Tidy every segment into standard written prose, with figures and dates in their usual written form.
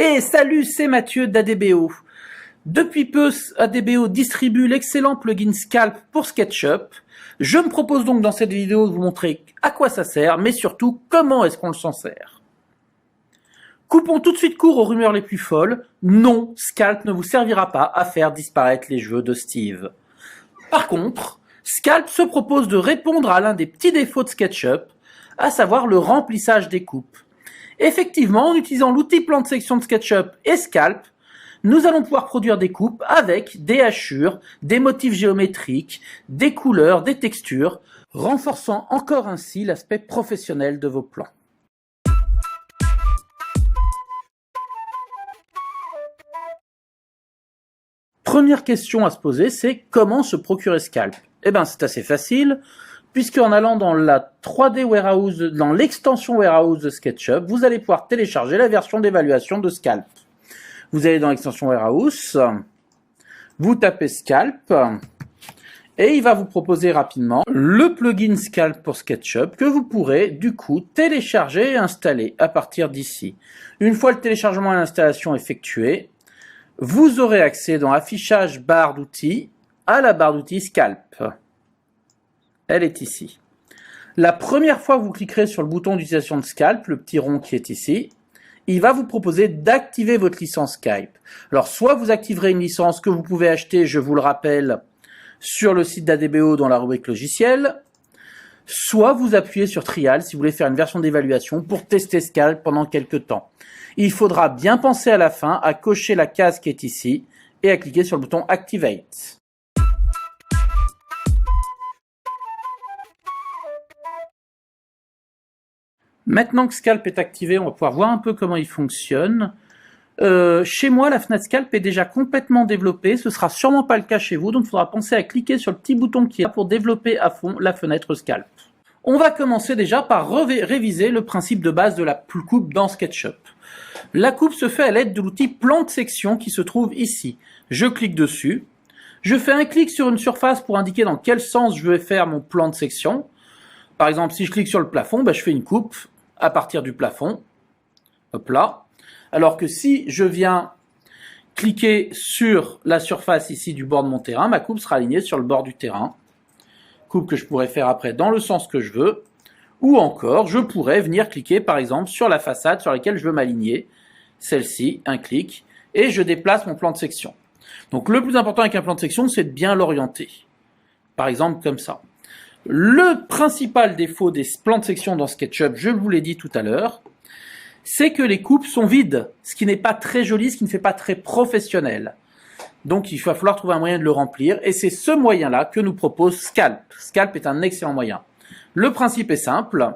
Et salut, c'est Mathieu d'ADBO. Depuis peu, ADBO distribue l'excellent plugin Scalp pour SketchUp. Je me propose donc dans cette vidéo de vous montrer à quoi ça sert, mais surtout comment est-ce qu'on s'en sert. Coupons tout de suite court aux rumeurs les plus folles. Non, Scalp ne vous servira pas à faire disparaître les cheveux de Steve. Par contre, Scalp se propose de répondre à l'un des petits défauts de SketchUp, à savoir le remplissage des coupes. Effectivement, en utilisant l'outil plan de section de SketchUp et Scalp, nous allons pouvoir produire des coupes avec des hachures, des motifs géométriques, des couleurs, des textures, renforçant encore ainsi l'aspect professionnel de vos plans. Première question à se poser, c'est comment se procurer Scalp? Eh bien, c'est assez facile, puisqu'en allant dans la 3D Warehouse, dans l'extension Warehouse de SketchUp, vous allez pouvoir télécharger la version d'évaluation de Scalp. Vous allez dans l'extension Warehouse, vous tapez Scalp, et il va vous proposer rapidement le plugin Scalp pour SketchUp que vous pourrez du coup télécharger et installer à partir d'ici. Une fois le téléchargement et l'installation effectués, vous aurez accès dans Affichage barre d'outils à la barre d'outils Scalp. Elle est ici. La première fois que vous cliquerez sur le bouton d'utilisation de Scalp, le petit rond qui est ici, il va vous proposer d'activer votre licence Scalp. Alors, soit vous activerez une licence que vous pouvez acheter, je vous le rappelle, sur le site d'ADBO dans la rubrique logiciel, soit vous appuyez sur Trial si vous voulez faire une version d'évaluation pour tester Scalp pendant quelques temps. Il faudra bien penser à la fin à cocher la case qui est ici et à cliquer sur le bouton Activate. Maintenant que Scalp est activé, on va pouvoir voir un peu comment il fonctionne. Chez moi, la fenêtre Scalp est déjà complètement développée. Ce sera sûrement pas le cas chez vous, donc il faudra penser à cliquer sur le petit bouton qui est là pour développer à fond la fenêtre Scalp. On va commencer déjà par réviser le principe de base de la coupe dans SketchUp. La coupe se fait à l'aide de l'outil plan de section qui se trouve ici. Je clique dessus. Je fais un clic sur une surface pour indiquer dans quel sens je vais faire mon plan de section. Par exemple, si je clique sur le plafond, je fais une coupe à partir du plafond. Hop là. Alors que si je viens cliquer sur la surface ici du bord de mon terrain, ma coupe sera alignée sur le bord du terrain. Coupe que je pourrais faire après dans le sens que je veux. Ou encore, je pourrais venir cliquer par exemple sur la façade sur laquelle je veux m'aligner. Celle-ci, un clic, et je déplace mon plan de section. Donc le plus important avec un plan de section, c'est de bien l'orienter. Par exemple comme ça. Le principal défaut des plans de section dans SketchUp, je vous l'ai dit tout à l'heure, c'est que les coupes sont vides, ce qui n'est pas très joli, ce qui ne fait pas très professionnel. Donc il va falloir trouver un moyen de le remplir, et c'est ce moyen-là que nous propose Scalp. Scalp est un excellent moyen. Le principe est simple.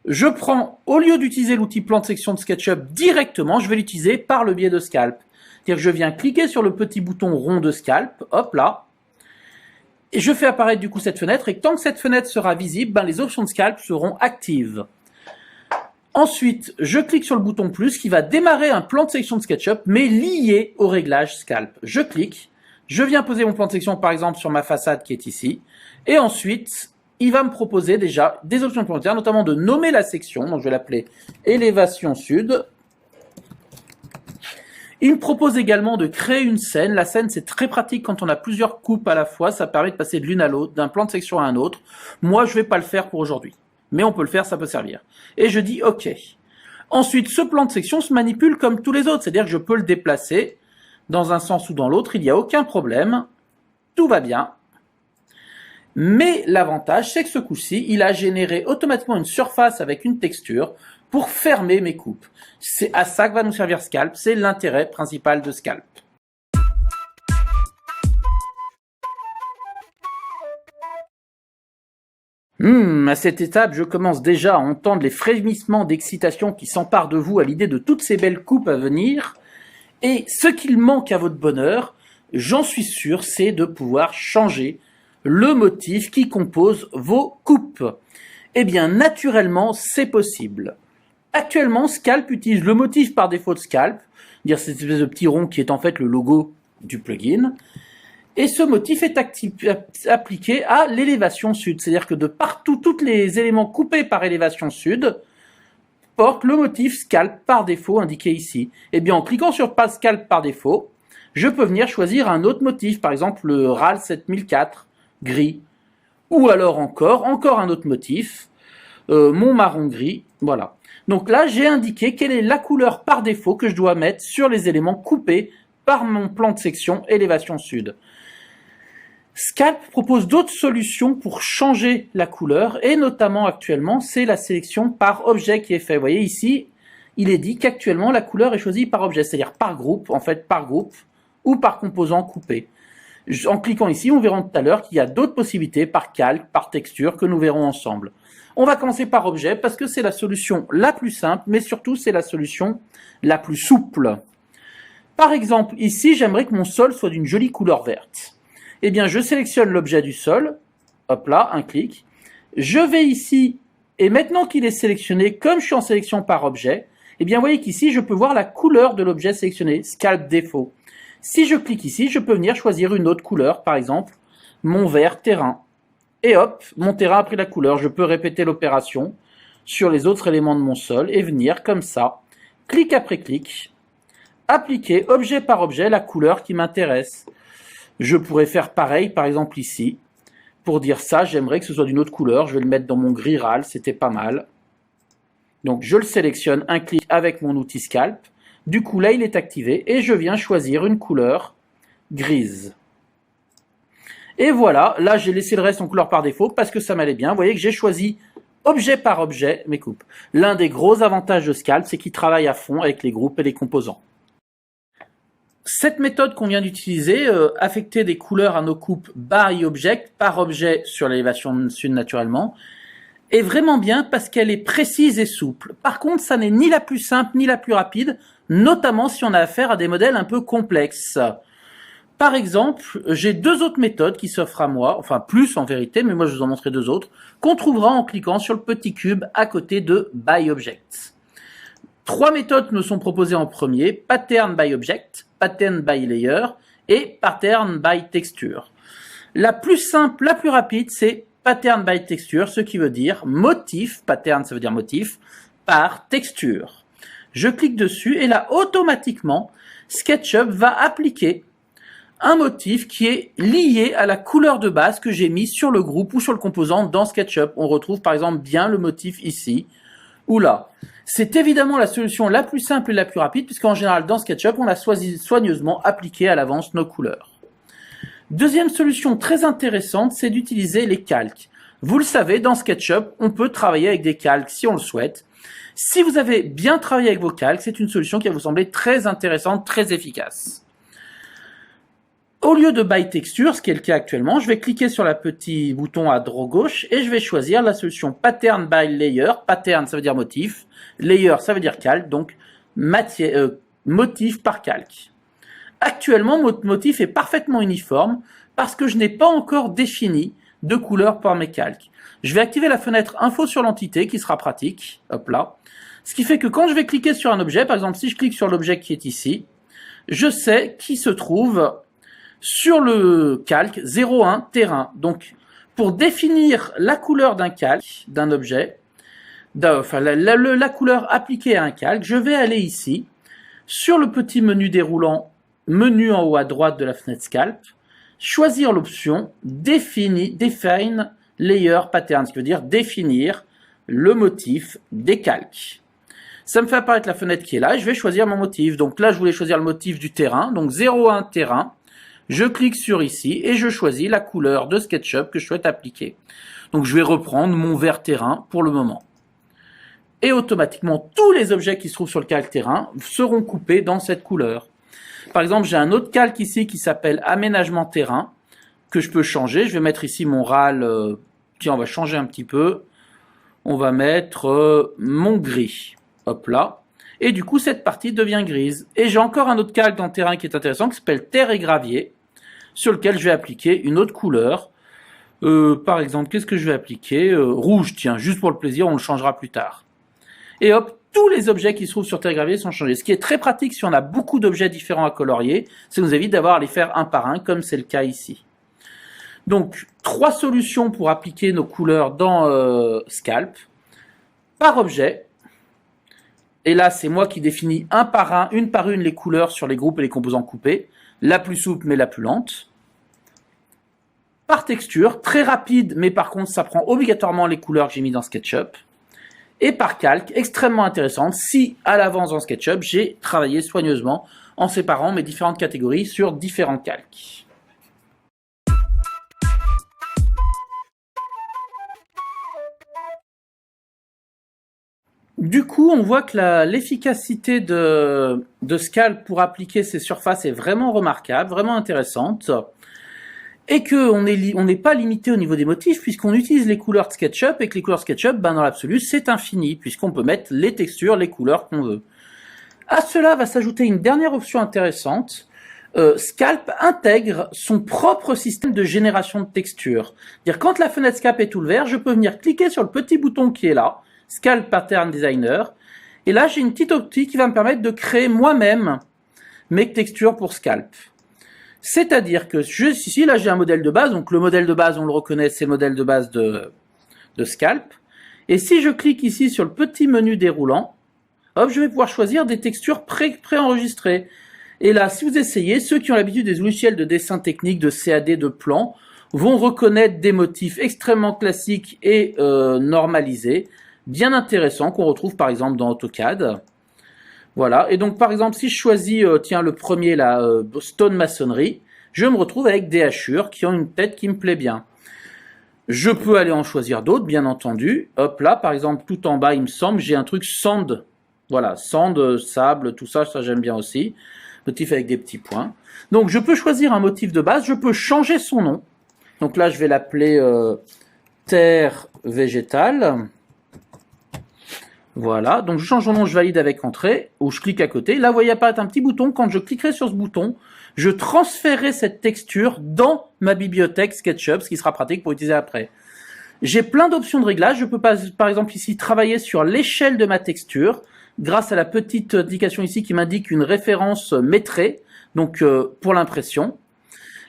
Je prends, au lieu d'utiliser l'outil plan de section de SketchUp directement, je vais l'utiliser par le biais de Scalp. C'est-à-dire que je viens cliquer sur le petit bouton rond de Scalp, hop là, et je fais apparaître du coup cette fenêtre, et tant que cette fenêtre sera visible, les options de Scalp seront actives. Ensuite, je clique sur le bouton plus qui va démarrer un plan de section de SketchUp, mais lié au réglage Scalp. Je clique, je viens poser mon plan de section par exemple sur ma façade qui est ici, et ensuite, il va me proposer déjà des options complémentaires, notamment de nommer la section, donc je vais l'appeler élévation sud. Il me propose également de créer une scène. La scène, c'est très pratique quand on a plusieurs coupes à la fois, ça permet de passer de l'une à l'autre, d'un plan de section à un autre. Moi, je vais pas le faire pour aujourd'hui, mais on peut le faire, ça peut servir. Et je dis OK. Ensuite, ce plan de section se manipule comme tous les autres, c'est-à-dire que je peux le déplacer dans un sens ou dans l'autre, il n'y a aucun problème, tout va bien. Mais l'avantage, c'est que ce coup-ci, il a généré automatiquement une surface avec une texture pour fermer mes coupes. C'est à ça que va nous servir Scalp, c'est l'intérêt principal de Scalp. À cette étape, je commence déjà à entendre les frémissements d'excitation qui s'emparent de vous à l'idée de toutes ces belles coupes à venir. Et ce qu'il manque à votre bonheur, j'en suis sûr, c'est de pouvoir changer le motif qui compose vos coupes. Eh bien, naturellement, c'est possible. Actuellement, Scalp utilise le motif par défaut de Scalp, c'est-à-dire cette espèce de petit rond qui est en fait le logo du plugin. Et ce motif est appliqué à l'élévation sud, c'est-à-dire que de partout, tous les éléments coupés par élévation sud, porte le motif Scalp par défaut indiqué ici. Eh bien, en cliquant sur Scalp par défaut, je peux venir choisir un autre motif, par exemple le RAL 7004, gris, ou alors encore un autre motif, mon marron gris, voilà. Donc là, j'ai indiqué quelle est la couleur par défaut que je dois mettre sur les éléments coupés par mon plan de section élévation sud. Scalp propose d'autres solutions pour changer la couleur et notamment actuellement, c'est la sélection par objet qui est fait. Vous voyez ici, il est dit qu'actuellement la couleur est choisie par objet, c'est-à-dire par groupe, en fait par groupe ou par composant coupé. En cliquant ici, on verra tout à l'heure qu'il y a d'autres possibilités par calque, par texture que nous verrons ensemble. On va commencer par objet parce que c'est la solution la plus simple, mais surtout c'est la solution la plus souple. Par exemple, ici, j'aimerais que mon sol soit d'une jolie couleur verte. Eh bien, je sélectionne l'objet du sol, hop là, un clic. Je vais ici, et maintenant qu'il est sélectionné, comme je suis en sélection par objet, eh bien, vous voyez qu'ici, je peux voir la couleur de l'objet sélectionné, Scalp défaut. Si je clique ici, je peux venir choisir une autre couleur, par exemple, mon vert terrain. Et hop, mon terrain a pris la couleur. Je peux répéter l'opération sur les autres éléments de mon sol et venir comme ça, clic après clic, appliquer objet par objet la couleur qui m'intéresse. Je pourrais faire pareil, par exemple ici. Pour dire ça, j'aimerais que ce soit d'une autre couleur. Je vais le mettre dans mon gris RAL, c'était pas mal. Donc je le sélectionne, un clic avec mon outil Scalp. Du coup, là, il est activé et je viens choisir une couleur grise. Et voilà, là, j'ai laissé le reste en couleur par défaut parce que ça m'allait bien. Vous voyez que j'ai choisi objet par objet mes coupes. L'un des gros avantages de Scalp, c'est qu'il travaille à fond avec les groupes et les composants. Cette méthode qu'on vient d'utiliser, affecter des couleurs à nos coupes by object, par objet sur l'élévation sud naturellement, est vraiment bien parce qu'elle est précise et souple. Par contre, ça n'est ni la plus simple ni la plus rapide, notamment si on a affaire à des modèles un peu complexes. Par exemple, j'ai deux autres méthodes qui s'offrent à moi, enfin plus en vérité, mais moi je vous en montrerai deux autres, qu'on trouvera en cliquant sur le petit cube à côté de by object. Trois méthodes nous sont proposées en premier, pattern by object, pattern by layer et pattern by texture. La plus simple, la plus rapide, c'est pattern by texture, ce qui veut dire motif, pattern ça veut dire motif, par texture. Je clique dessus et là automatiquement SketchUp va appliquer un motif qui est lié à la couleur de base que j'ai mis sur le groupe ou sur le composant dans SketchUp. On retrouve par exemple bien le motif ici ou là. C'est évidemment la solution la plus simple et la plus rapide puisqu'en général dans SketchUp on a soigneusement appliqué à l'avance nos couleurs. Deuxième solution très intéressante, c'est d'utiliser les calques. Vous le savez, dans SketchUp, on peut travailler avec des calques si on le souhaite. Si vous avez bien travaillé avec vos calques, c'est une solution qui va vous sembler très intéressante, très efficace. Au lieu de by texture, ce qui est le cas actuellement, je vais cliquer sur le petit bouton à droite gauche et je vais choisir la solution pattern by layer. Pattern, ça veut dire motif. Layer, ça veut dire calque. Donc, motif par calque. Actuellement, mon motif est parfaitement uniforme parce que je n'ai pas encore défini de couleur par mes calques. Je vais activer la fenêtre info sur l'entité qui sera pratique. Hop là. Ce qui fait que quand je vais cliquer sur un objet, par exemple si je clique sur l'objet qui est ici, je sais qu'il se trouve sur le calque 01 terrain. Donc, pour définir la couleur d'un calque, d'un objet, enfin la couleur appliquée à un calque, je vais aller ici, sur le petit menu déroulant, menu en haut à droite de la fenêtre Scalp, choisir l'option Define Layer Pattern, ce qui veut dire définir le motif des calques. Ça me fait apparaître la fenêtre qui est là, et je vais choisir mon motif. Donc là, je voulais choisir le motif du terrain, donc 01 terrain. Je clique sur ici et je choisis la couleur de SketchUp que je souhaite appliquer. Donc je vais reprendre mon vert terrain pour le moment. Et automatiquement, tous les objets qui se trouvent sur le calque terrain seront coupés dans cette couleur. Par exemple, j'ai un autre calque ici qui s'appelle aménagement terrain que je peux changer. Je vais mettre ici mon RAL. Tiens, on va changer un petit peu. On va mettre mon gris. Hop là. Et du coup, cette partie devient grise. Et j'ai encore un autre calque dans le terrain qui est intéressant qui s'appelle terre et gravier, sur lequel je vais appliquer une autre couleur. Par exemple, qu'est-ce que je vais appliquer? Rouge, tiens, juste pour le plaisir, on le changera plus tard. Et hop, tous les objets qui se trouvent sur terre et gravier sont changés. Ce qui est très pratique si on a beaucoup d'objets différents à colorier, ça nous évite d'avoir à les faire un par un, comme c'est le cas ici. Donc, trois solutions pour appliquer nos couleurs dans Scalp. Par objet, Et là, c'est moi qui définis un par un, une par une, les couleurs sur les groupes et les composants coupés. La plus souple, mais la plus lente. Par texture, très rapide, mais par contre, ça prend obligatoirement les couleurs que j'ai mis dans SketchUp. Et par calque, extrêmement intéressante, si à l'avance dans SketchUp, j'ai travaillé soigneusement en séparant mes différentes catégories sur différents calques. Du coup, on voit que l'efficacité de Scalp pour appliquer ces surfaces est vraiment remarquable, vraiment intéressante. Et qu'on n'est pas limité au niveau des motifs, puisqu'on utilise les couleurs de SketchUp, et que les couleurs SketchUp, dans l'absolu, c'est infini, puisqu'on peut mettre les textures, les couleurs qu'on veut. À cela va s'ajouter une dernière option intéressante. Scalp intègre son propre système de génération de textures. C'est-à-dire, quand la fenêtre Scalp est ouverte, je peux venir cliquer sur le petit bouton qui est là, Scalp Pattern Designer, et là j'ai une petite optique qui va me permettre de créer moi-même mes textures pour Scalp. C'est-à-dire que juste ici, là j'ai un modèle de base, donc le modèle de base on le reconnaît, c'est le modèle de base de Scalp, et si je clique ici sur le petit menu déroulant, hop, je vais pouvoir choisir des textures préenregistrées. Et là, si vous essayez, ceux qui ont l'habitude des logiciels de dessin technique, de CAD, de plan, vont reconnaître des motifs extrêmement classiques et normalisés, bien intéressants, qu'on retrouve par exemple dans AutoCAD. Voilà, et donc par exemple, si je choisis, tiens, le premier, là, Stone Maçonnerie, je me retrouve avec des hachures qui ont une tête qui me plaît bien. Je peux aller en choisir d'autres, bien entendu. Hop là, par exemple, tout en bas, il me semble, j'ai un truc sand. Voilà, sand, sable, tout ça, ça j'aime bien aussi. Motif avec des petits points. Donc je peux choisir un motif de base, je peux changer son nom. Donc là, je vais l'appeler terre végétale. Voilà, donc je change mon nom, je valide avec entrée, ou je clique à côté. Là, vous voyez apparaître un petit bouton. Quand je cliquerai sur ce bouton, je transférerai cette texture dans ma bibliothèque SketchUp, ce qui sera pratique pour utiliser après. J'ai plein d'options de réglage. Je peux par exemple ici travailler sur l'échelle de ma texture, grâce à la petite indication ici qui m'indique une référence métrée, donc pour l'impression.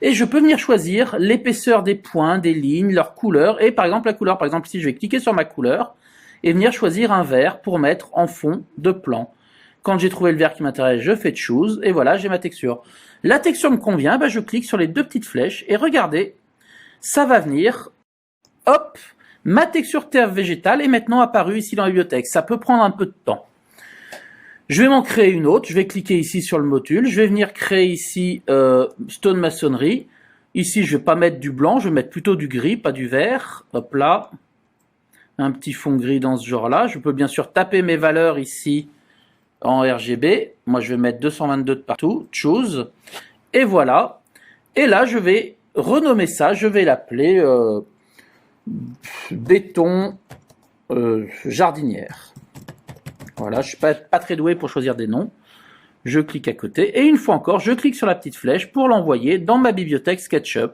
Et je peux venir choisir l'épaisseur des points, des lignes, leur couleur, et par exemple la couleur. Par exemple ici, je vais cliquer sur ma couleur, et venir choisir un vert pour mettre en fond de plan. Quand j'ai trouvé le vert qui m'intéresse, je fais Choose, et voilà, j'ai ma texture. La texture me convient, bah je clique sur les deux petites flèches, et regardez, ça va venir, hop, ma texture terre végétale est maintenant apparue ici dans la bibliothèque. Ça peut prendre un peu de temps. Je vais m'en créer une autre, je vais cliquer ici sur le module, je vais venir créer ici Stone Maçonnerie. Ici, je vais pas mettre du blanc, je vais mettre plutôt du gris, pas du vert. Hop là. Un petit fond gris dans ce genre-là. Je peux bien sûr taper mes valeurs ici en RGB. Moi, je vais mettre 222 de partout. Choose. Et voilà. Et là, je vais renommer ça. Je vais l'appeler béton jardinière. Voilà, je suis pas très doué pour choisir des noms. Je clique à côté. Et une fois encore, je clique sur la petite flèche pour l'envoyer dans ma bibliothèque SketchUp.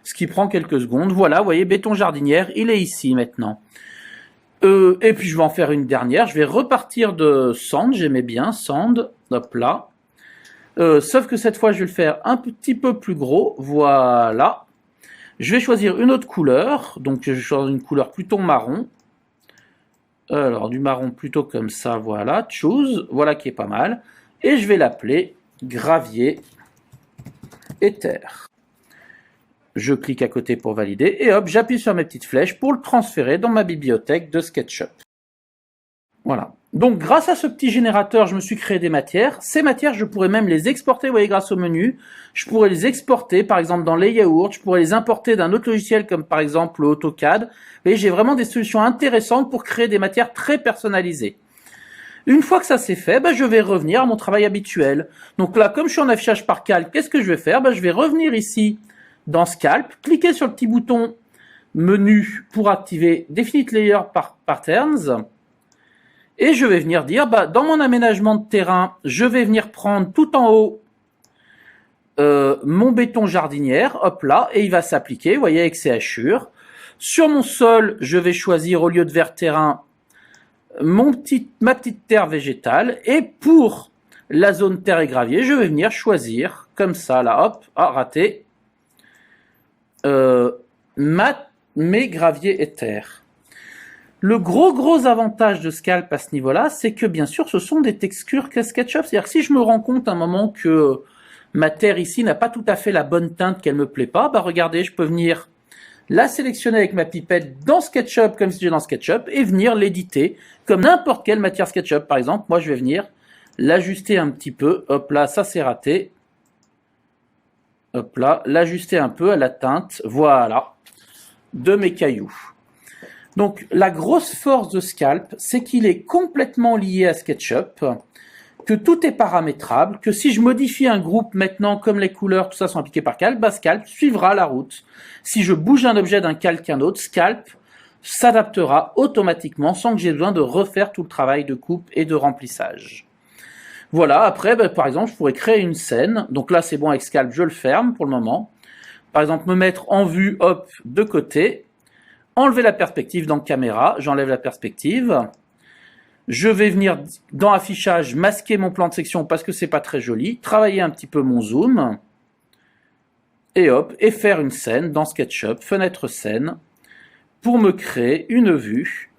Ce qui prend quelques secondes. Voilà, vous voyez, béton jardinière, il est ici maintenant. Et puis je vais en faire une dernière. Je vais repartir de Sand, j'aimais bien Sand. Hop là. Sauf que cette fois, je vais le faire un petit peu plus gros. Voilà. Je vais choisir une autre couleur. Donc je vais choisir une couleur plutôt marron. Alors du marron plutôt comme ça, voilà. Choose, voilà qui est pas mal. Et je vais l'appeler gravier et terre. Je clique à côté pour valider et hop, j'appuie sur mes petites flèches pour le transférer dans ma bibliothèque de SketchUp. Voilà. Donc grâce à ce petit générateur, je me suis créé des matières. Ces matières, je pourrais même les exporter, vous voyez, grâce au menu. Je pourrais les exporter, par exemple, dans Layout. Je pourrais les importer d'un autre logiciel comme par exemple AutoCAD. Et j'ai vraiment des solutions intéressantes pour créer des matières très personnalisées. Une fois que ça c'est fait, je vais revenir à mon travail habituel. Donc là, comme je suis en affichage par calque, qu'est-ce que je vais faire? Je vais revenir ici dans Scalp, cliquez sur le petit bouton menu pour activer Definite Layer Patterns. Et je vais venir dire, dans mon aménagement de terrain, je vais venir prendre tout en haut mon béton jardinière, hop là, et il va s'appliquer, vous voyez, avec ses hachures. Sur mon sol, je vais choisir, au lieu de vert terrain, ma petite terre végétale. Et pour la zone terre et gravier, je vais venir choisir, comme ça, là, hop, raté, mes graviers et terre. Le gros avantage de Scalp à ce niveau-là, c'est que bien sûr, ce sont des textures SketchUp. C'est-à-dire que si je me rends compte à un moment que ma terre ici n'a pas tout à fait la bonne teinte, qu'elle me plaît pas, bah regardez, je peux venir la sélectionner avec ma pipette dans SketchUp, comme si j'étais dans SketchUp, et venir l'éditer comme n'importe quelle matière SketchUp. Par exemple, moi je vais venir l'ajuster un petit peu. Hop là, ça c'est raté. Hop là, l'ajuster un peu à la teinte, voilà, de mes cailloux. Donc la grosse force de Scalp, c'est qu'il est complètement lié à SketchUp, que tout est paramétrable, que si je modifie un groupe maintenant, comme les couleurs, tout ça sont appliquées par Scalp, bah Scalp suivra la route. Si je bouge un objet d'un calque à un autre, Scalp s'adaptera automatiquement sans que j'ai besoin de refaire tout le travail de coupe et de remplissage. Voilà, après, bah, par exemple, je pourrais créer une scène. Donc là, c'est bon avec Scalp, je le ferme pour le moment. Par exemple, me mettre en vue, hop, de côté. Enlever la perspective dans caméra, j'enlève la perspective. Je vais venir dans affichage masquer mon plan de section parce que c'est pas très joli, travailler un petit peu mon zoom, et hop, et faire une scène dans SketchUp, fenêtre scène, pour me créer une vue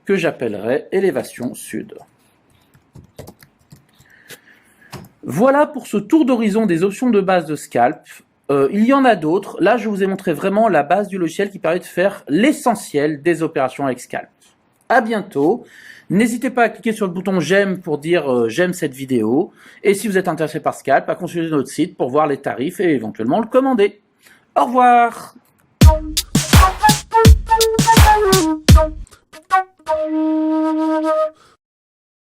que j'appellerai élévation sud. Voilà pour ce tour d'horizon des options de base de Scalp. Il y en a d'autres. Là, je vous ai montré vraiment la base du logiciel qui permet de faire l'essentiel des opérations avec Scalp. À bientôt. N'hésitez pas à cliquer sur le bouton j'aime pour dire j'aime cette vidéo. Et si vous êtes intéressé par Scalp, à consulter notre site pour voir les tarifs et éventuellement le commander. Au revoir.